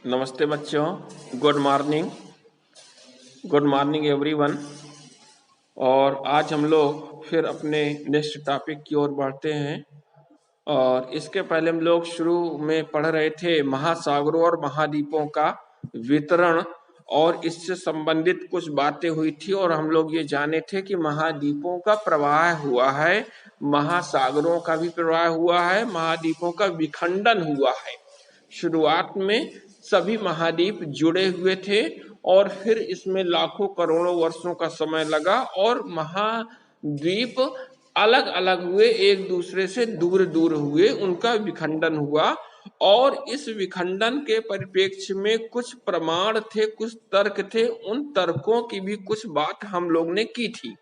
नमस्ते बच्चों, good morning everyone. और आज हम लोग फिर अपने नेक्स्ट टॉपिक की ओर बढ़ते हैं। और इसके पहले हम लोग शुरू में पढ़ रहे थे महासागरों और महाद्वीपों का वितरण, और इससे संबंधित कुछ बातें हुई थी। और हम लोग ये जाने थे कि महाद्वीपों का प्रवाह हुआ है, महासागरों का भी प्रवाह हुआ है, महाद्वीपों का विखंडन हुआ है। शुरुआत में सभी महाद्वीप जुड़े हुए थे और फिर इसमें लाखों करोड़ों वर्षों का समय लगा और महाद्वीप अलग अलग हुए, एक दूसरे से दूर दूर हुए, उनका विखंडन हुआ। और इस विखंडन के परिप्रेक्ष्य में कुछ प्रमाण थे, कुछ तर्क थे, उन तर्कों की भी कुछ बात हम लोग ने की थी।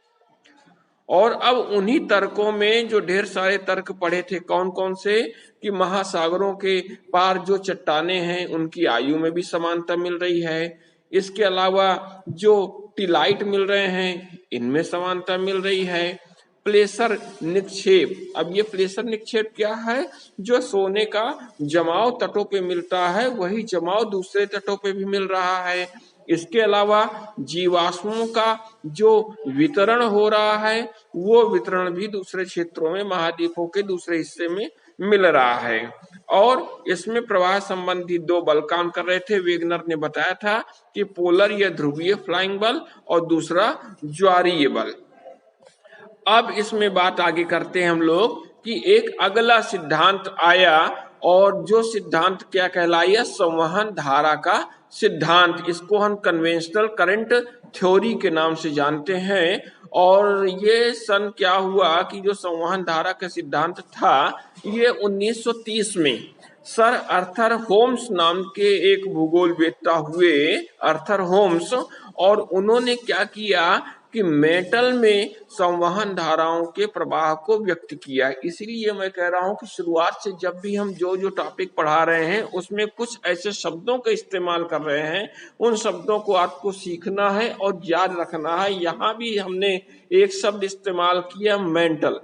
और अब उन्हीं तर्कों में जो ढेर सारे तर्क पढ़े थे, कौन कौन से, कि महासागरों के पार जो चट्टानें हैं उनकी आयु में भी समानता मिल रही है। इसके अलावा जो टिलाइट मिल रहे हैं इनमें समानता मिल रही है। प्लेसर निक्षेप, अब ये प्लेसर निक्षेप क्या है? जो सोने का जमाव तटों पे मिलता है वही जमाव दूसरे तटों पे भी मिल रहा है। इसके अलावा जीवाश्मों का जो वितरण हो रहा है वो वितरण भी दूसरे क्षेत्रों में, महाद्वीपों के दूसरे हिस्से में मिल रहा है। और इसमें प्रवाह संबंधी दो बल काम कर रहे थे। वेगनर ने बताया था कि पोलर या ध्रुवीय फ्लाइंग बल और दूसरा ज्वारीय बल। अब इसमें बात आगे करते हैं हम लोग कि एक अगला सिद्धांत आया, और जो सिद्धांत क्या कहलाया? संवहन धारा का सिद्धांत। इसको हम कन्वेंशनल करंट थ्योरी के नाम से जानते हैं। और ये सन क्या हुआ कि जो संवहन धारा का सिद्धांत था ये 1930 में सर अर्थर होम्स नाम के एक भूगोलवेत्ता हुए, अर्थर होम्स। और उन्होंने क्या किया कि मेटल में संवहन धाराओं के प्रवाह को व्यक्त किया। इसलिए मैं कह रहा हूं कि शुरुआत से जब भी हम जो जो टॉपिक पढ़ा रहे हैं उसमें कुछ ऐसे शब्दों का इस्तेमाल कर रहे हैं, उन शब्दों को आपको सीखना है और याद रखना है। यहाँ भी हमने एक शब्द इस्तेमाल किया, मेंटल।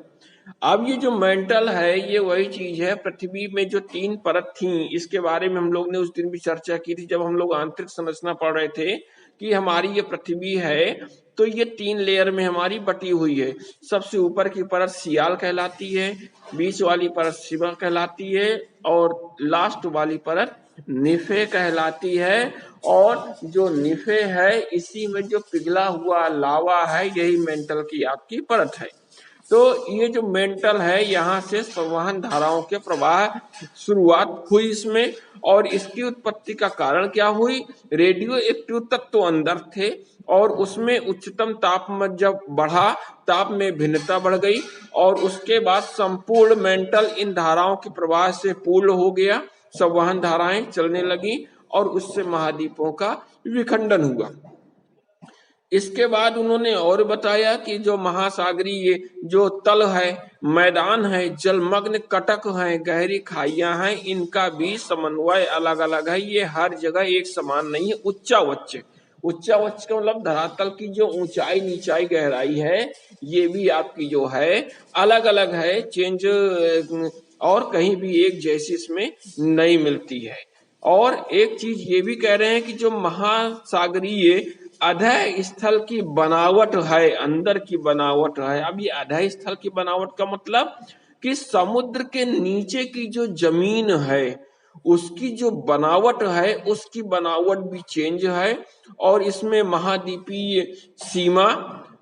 अब ये जो मेंटल है ये वही चीज है, पृथ्वी में जो 3 परत थी इसके बारे में हम लोग ने उस दिन भी चर्चा की थी जब हम लोग आंतरिक संरचना पढ़ रहे थे कि हमारी ये पृथ्वी है तो ये 3 लेयर में हमारी बटी हुई है। सबसे ऊपर की परत सियाल कहलाती है, बीच वाली परत शिवा कहलाती है और लास्ट वाली परत निफे कहलाती है। और जो निफे है इसी में जो पिघला हुआ लावा है यही मेंटल की आपकी परत है। तो ये जो मेंटल है यहाँ से संवहन धाराओं के प्रवाह शुरुआत हुई इसमें। और इसकी उत्पत्ति का कारण क्या हुई? रेडियो एक्टिव तत्व तो अंदर थे और उसमें उच्चतम ताप में जब बढ़ा, ताप में भिन्नता बढ़ गई और उसके बाद संपूर्ण मेंटल इन धाराओं के प्रवाह से पूर्ण हो गया, संवहन धाराएं चलने लगी और उससे महाद्वीपों का विखंडन हुआ। इसके बाद उन्होंने और बताया कि जो महासागरीय जो तल है, मैदान है, जलमग्न कटक है, गहरी खाइयां हैं, इनका भी समन्वय अलग अलग है। ये हर जगह एक समान नहीं है। उच्चावच का मतलब धरातल की जो ऊंचाई नीचाई गहराई है ये भी आपकी जो है अलग अलग है, चेंज, और कहीं भी एक जैसी इसमें नहीं मिलती है। और एक चीज ये भी कह रहे हैं कि जो महासागरीय अधः स्थल की बनावट है, अंदर की बनावट है। अब ये अधः स्थल की बनावट का मतलब कि समुद्र के नीचे की जो जमीन है उसकी जो बनावट है उसकी बनावट भी चेंज है। और इसमें महाद्वीपीय सीमा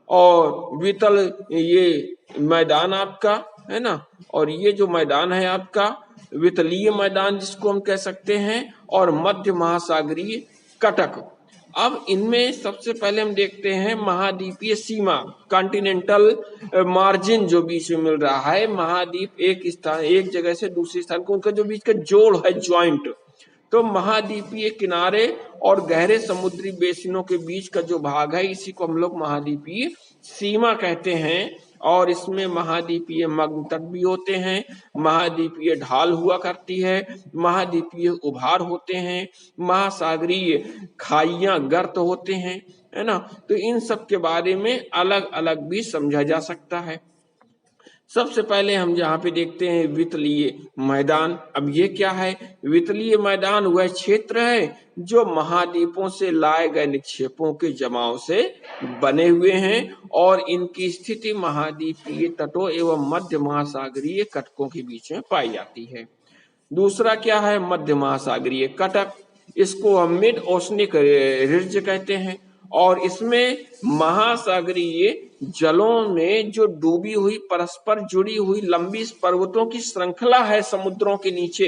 और वितल ये मैदान आपका है ना, और ये जो मैदान है आपका वितलीय मैदान जिसको हम कह सकते हैं, और मध्य महासागरीय कटक। अब इनमें सबसे पहले हम देखते हैं महाद्वीपीय सीमा, कॉन्टिनेंटल मार्जिन जो बीच में मिल रहा है। महाद्वीप एक स्थान, एक जगह से दूसरे स्थान को, उनका जो बीच का जोड़ है, ज्वाइंट। तो महाद्वीपीय किनारे और गहरे समुद्री बेसिनों के बीच का जो भाग है इसी को हम लोग महाद्वीपीय सीमा कहते हैं। और इसमें महाद्वीपीय मग्न तट भी होते हैं, महाद्वीपीय ढाल हुआ करती है, महाद्वीपीय उभार होते हैं, महासागरीय खाइयां गर्त होते हैं, है ना। तो इन सब के बारे में अलग अलग भी समझा जा सकता है। सबसे पहले हम यहाँ पे देखते हैं वितलीय मैदान। अब ये क्या है? वितलीय मैदान वह क्षेत्र है जो महाद्वीपों से लाए गए निक्षेपों के जमाव से बने हुए हैं और इनकी स्थिति महाद्वीपीय तटों एवं मध्य महासागरीय कटकों के बीच में पाई जाती है। दूसरा क्या है? मध्य महासागरीय कटक। इसको हम मिड ओशनिक रिज कहते हैं और इसमें महासागरीय जलों में जो डूबी हुई परस्पर जुड़ी हुई लंबी पर्वतों की श्रृंखला है समुद्रों के नीचे,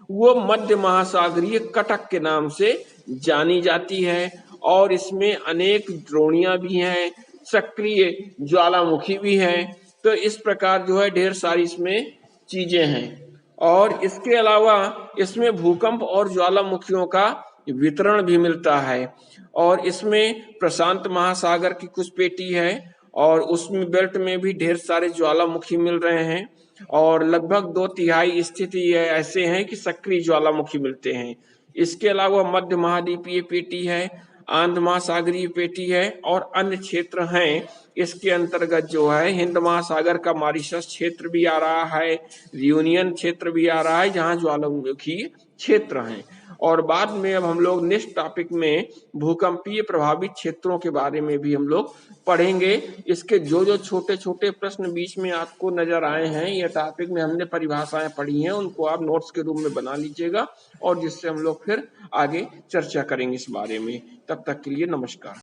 वो मध्य महासागरीय कटक के नाम से जानी जाती है और इसमें अनेक द्रोणियां भी हैं, सक्रिय ज्वालामुखी भी हैं। तो इस प्रकार जो है ढेर सारी इसमें चीजें हैं और इसके अलावा इसमें भूकंप और ज्वालामुखियों का वितरण भी मिलता है और इसमें प्रशांत महासागर की कुछ पेटी है और उसमें बेल्ट में भी ढेर सारे ज्वालामुखी मिल रहे हैं और लगभग 2/3 स्थिति ऐसे हैं कि सक्रिय ज्वालामुखी मिलते हैं। इसके अलावा मध्य महाद्वीपीय पेटी है, आंध्र महासागरीय पेटी है और अन्य क्षेत्र हैं। इसके अंतर्गत जो है हिंद महासागर का मॉरिशस क्षेत्र भी आ रहा है, रियूनियन क्षेत्र भी आ रहा है जहाँ ज्वालामुखी क्षेत्र हैं। और बाद में अब हम लोग नेक्स्ट टॉपिक में भूकंपीय प्रभावित क्षेत्रों के बारे में भी हम लोग पढ़ेंगे। इसके जो जो छोटे छोटे प्रश्न बीच में आपको नजर आए हैं, ये टॉपिक में हमने परिभाषाएं पढ़ी हैं, उनको आप नोट्स के रूप में बना लीजिएगा और जिससे हम लोग फिर आगे चर्चा करेंगे इस बारे में। तब तक के लिए नमस्कार।